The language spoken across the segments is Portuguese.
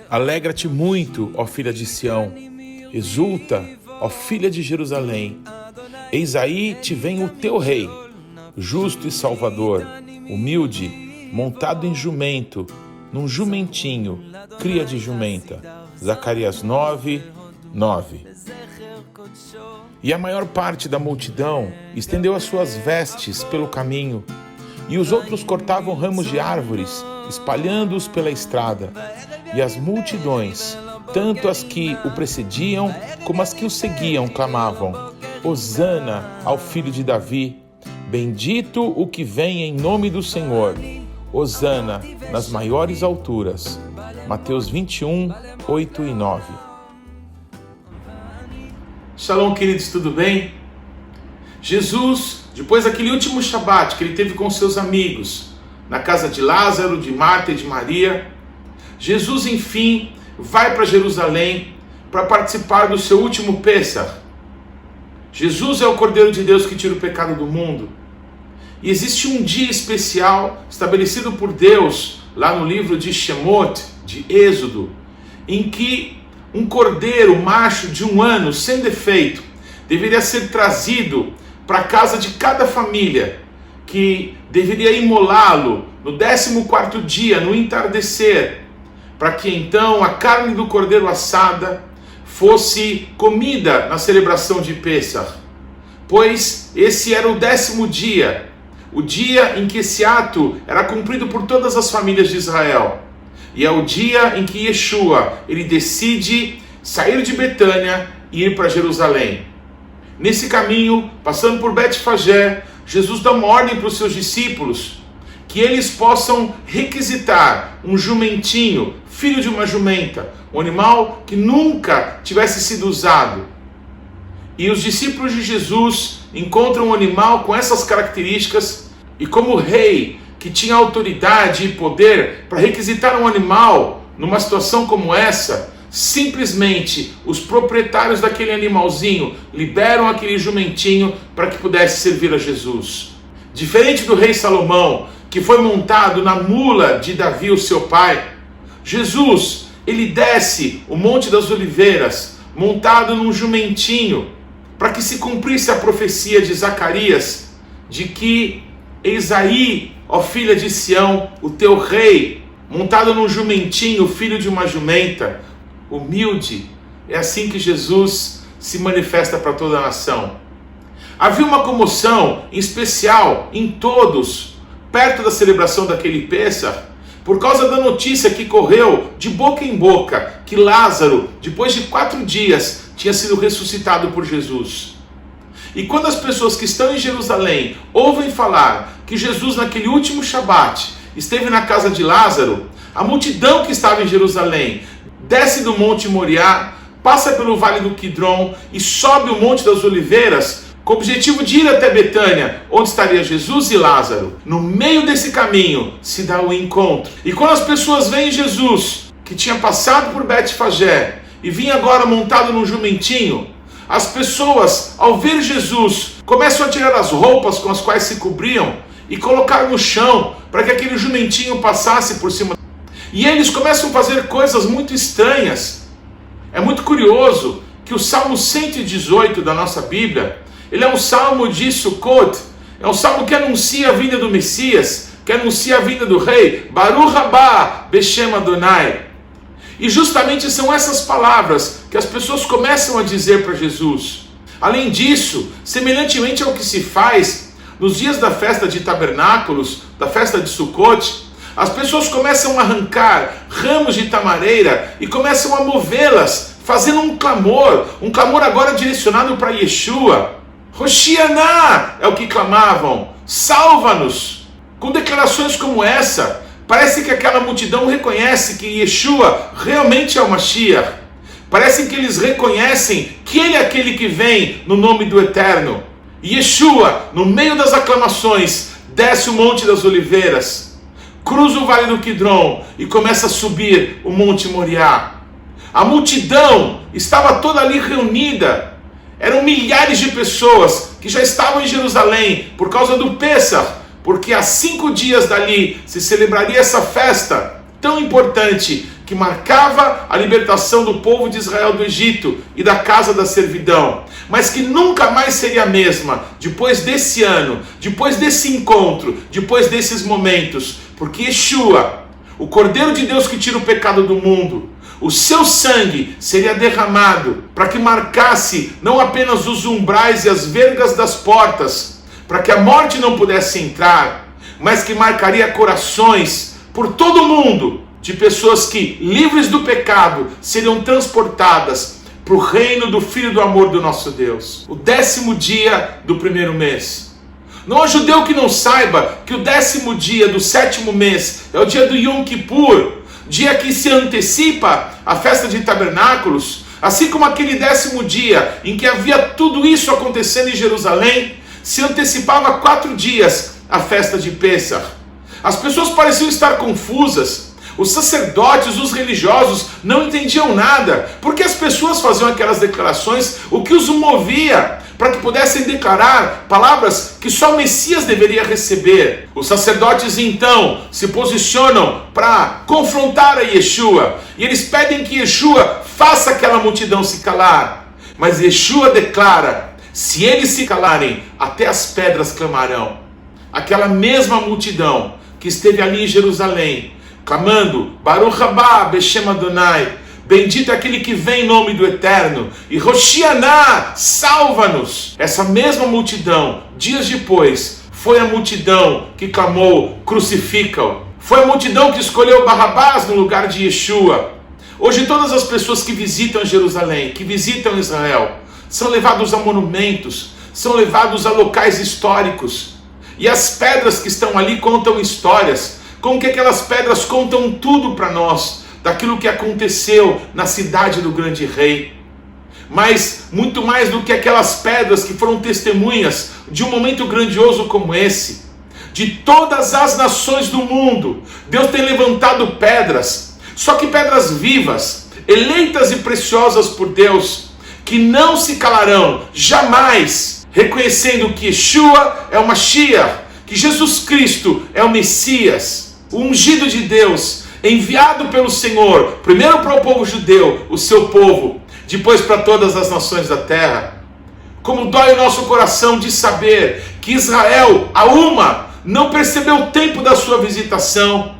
Alegra-te muito, ó filha de Sião, exulta, ó filha de Jerusalém. Eis aí te vem o teu rei, justo e salvador, humilde, montado em jumento, num jumentinho, cria de jumenta. Zacarias 9, 9. E a maior parte da multidão estendeu as suas vestes pelo caminho, e os outros cortavam ramos de árvores, espalhando-os pela estrada. E as multidões, tanto as que o precediam como as que o seguiam, clamavam: Hosana ao filho de Davi, bendito o que vem em nome do Senhor, Hosana nas maiores alturas. Mateus 21, 8 e 9. Shalom, queridos, tudo bem? Jesus, depois daquele último Shabat que ele teve com seus amigos, na casa de Lázaro, de Marta e de Maria, Jesus, enfim, vai para Jerusalém para participar do seu último Pessach. Jesus é o Cordeiro de Deus que tira o pecado do mundo. E existe um dia especial estabelecido por Deus, lá no livro de Shemot, de Êxodo, em que um cordeiro macho de 1 ano, sem defeito, deveria ser trazido para a casa de cada família, que deveria imolá-lo no 14º dia, no entardecer, para que então a carne do cordeiro assada fosse comida na celebração de Pessach, pois esse era o 10º dia, o dia em que esse ato era cumprido por todas as famílias de Israel. E é o dia em que Yeshua, ele decide sair de Betânia e ir para Jerusalém. Nesse caminho, passando por Betfagé, Jesus dá uma ordem para os seus discípulos, que eles possam requisitar um jumentinho, filho de uma jumenta, um animal que nunca tivesse sido usado. E os discípulos de Jesus encontram um animal com essas características, e como rei, que tinha autoridade e poder para requisitar um animal numa situação como essa, simplesmente os proprietários daquele animalzinho liberam aquele jumentinho para que pudesse servir a Jesus. Diferente do rei Salomão, que foi montado na mula de Davi, o seu pai, Jesus, ele desce o Monte das Oliveiras montado num jumentinho, para que se cumprisse a profecia de Zacarias, de que eis aí, ó filha de Sião, o teu rei, montado num jumentinho, filho de uma jumenta, humilde. É assim que Jesus se manifesta para toda a nação. Havia uma comoção, em especial, em todos, perto da celebração daquele Pessach, por causa da notícia que correu de boca em boca, que Lázaro, depois de 4 dias, tinha sido ressuscitado por Jesus. E quando as pessoas que estão em Jerusalém ouvem falar que Jesus, naquele último Shabat, esteve na casa de Lázaro, a multidão que estava em Jerusalém desce do Monte Moriá, passa pelo Vale do Quidron e sobe o Monte das Oliveiras, com o objetivo de ir até Betânia, onde estaria Jesus e Lázaro. No meio desse caminho se dá o encontro. E quando as pessoas veem Jesus, que tinha passado por Betfagé e vinha agora montado num jumentinho, as pessoas, ao ver Jesus, começam a tirar as roupas com as quais se cobriam e colocar no chão para que aquele jumentinho passasse por cima. E eles começam a fazer coisas muito estranhas. É muito curioso que o Salmo 118 da nossa Bíblia, ele é um salmo de Sukkot, é um salmo que anuncia a vinda do Messias, que anuncia a vinda do rei, Baruch haba Beshem Adonai. E justamente são essas palavras que as pessoas começam a dizer para Jesus. Além disso, semelhantemente ao que se faz nos dias da festa de tabernáculos, da festa de Sukkot, as pessoas começam a arrancar ramos de tamareira e começam a movê-las, fazendo um clamor agora direcionado para Yeshua. Hoshianá é o que clamavam, salva-nos. Com declarações como essa, parece que aquela multidão reconhece que Yeshua realmente é o Mashiach. Parece que eles reconhecem que ele é aquele que vem no nome do Eterno. Yeshua, no meio das aclamações, desce o Monte das Oliveiras, cruza o Vale do Quidron e começa a subir o Monte Moriá. A multidão estava toda ali reunida. Eram milhares de pessoas que já estavam em Jerusalém por causa do Pessach, porque há 5 dias dali se celebraria essa festa tão importante que marcava a libertação do povo de Israel do Egito e da casa da servidão, mas que nunca mais seria a mesma depois desse ano, depois desse encontro, depois desses momentos, porque Yeshua, o Cordeiro de Deus que tira o pecado do mundo, o seu sangue seria derramado para que marcasse não apenas os umbrais e as vergas das portas, para que a morte não pudesse entrar, mas que marcaria corações por todo o mundo, de pessoas que, livres do pecado, seriam transportadas para o reino do Filho do amor do nosso Deus. O 10º dia do primeiro mês. Não há judeu que não saiba que o 10º dia do 7º mês é o dia do Yom Kippur, dia que se antecipa a festa de tabernáculos, assim como aquele 10º dia em que havia tudo isso acontecendo em Jerusalém, se antecipava 4 dias a festa de Pêssar. As pessoas pareciam estar confusas. Os sacerdotes, os religiosos não entendiam nada, porque as pessoas faziam aquelas declarações, o que os movia para que pudessem declarar palavras que só o Messias deveria receber. Os sacerdotes então se posicionam para confrontar a Yeshua, e eles pedem que Yeshua faça aquela multidão se calar, mas Yeshua declara: se eles se calarem, até as pedras clamarão. Aquela mesma multidão que esteve ali em Jerusalém, clamando, Baruch Haba Beshem Adonai, bendito é aquele que vem em nome do Eterno, e Hoshianá, salva-nos. Essa mesma multidão, dias depois, foi a multidão que clamou, crucifica-o. Foi a multidão que escolheu Barrabás no lugar de Yeshua. Hoje todas as pessoas que visitam Jerusalém, que visitam Israel, são levados a monumentos, são levados a locais históricos, e as pedras que estão ali contam histórias, como que aquelas pedras contam tudo para nós, daquilo que aconteceu na cidade do grande rei. Mas muito mais do que aquelas pedras que foram testemunhas de um momento grandioso como esse, de todas as nações do mundo, Deus tem levantado pedras, só que pedras vivas, eleitas e preciosas por Deus, que não se calarão jamais, reconhecendo que Yeshua é o Mashiach, que Jesus Cristo é o Messias, o ungido de Deus, enviado pelo Senhor, primeiro para o povo judeu, o seu povo, depois para todas as nações da terra. Como dói o nosso coração de saber que Israel, a uma, não percebeu o tempo da sua visitação.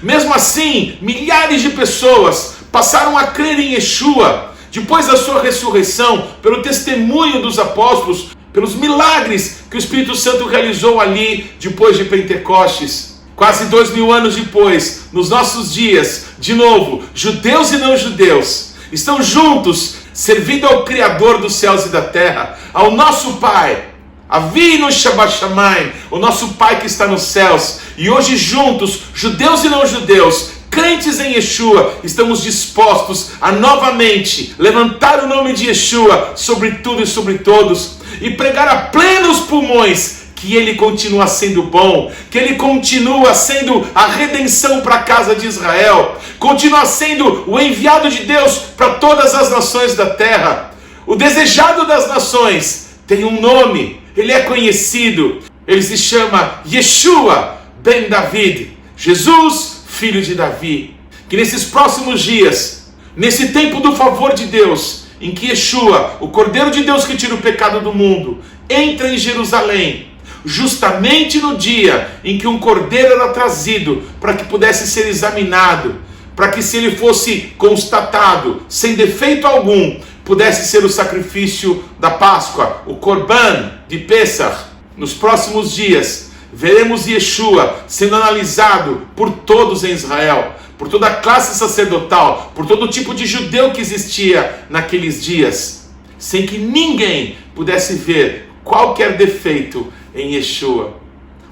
Mesmo assim, milhares de pessoas passaram a crer em Yeshua, depois da sua ressurreição, pelo testemunho dos apóstolos, pelos milagres que o Espírito Santo realizou ali, depois de Pentecostes. Quase 2000 anos depois, nos nossos dias, de novo, judeus e não judeus estão juntos, servindo ao Criador dos céus e da terra, ao nosso Pai, Avinu Shabbat Shamayim, o nosso Pai que está nos céus. E hoje juntos, judeus e não judeus, crentes em Yeshua, estamos dispostos a novamente levantar o nome de Yeshua sobre tudo e sobre todos, e pregar a plenos pulmões que Ele continua sendo bom, que Ele continua sendo a redenção para a casa de Israel, continua sendo o enviado de Deus para todas as nações da terra. O desejado das nações tem um nome, ele é conhecido, ele se chama Yeshua ben David, Jesus, filho de Davi. Que nesses próximos dias, nesse tempo do favor de Deus, em que Yeshua, o Cordeiro de Deus que tira o pecado do mundo, entra em Jerusalém, justamente no dia em que um cordeiro era trazido para que pudesse ser examinado, para que, se ele fosse constatado sem defeito algum, pudesse ser o sacrifício da Páscoa, o Corban de Pêssar. Nos próximos dias veremos Yeshua sendo analisado por todos em Israel, por toda a classe sacerdotal, por todo tipo de judeu que existia naqueles dias, sem que ninguém pudesse ver qualquer defeito em Yeshua.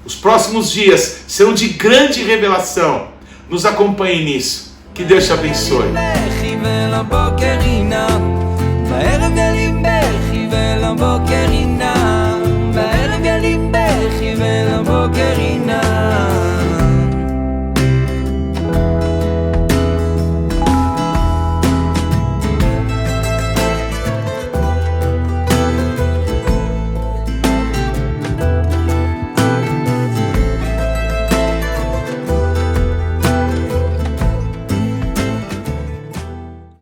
Os próximos dias serão de grande revelação. Nos acompanhe nisso. Que Deus te abençoe.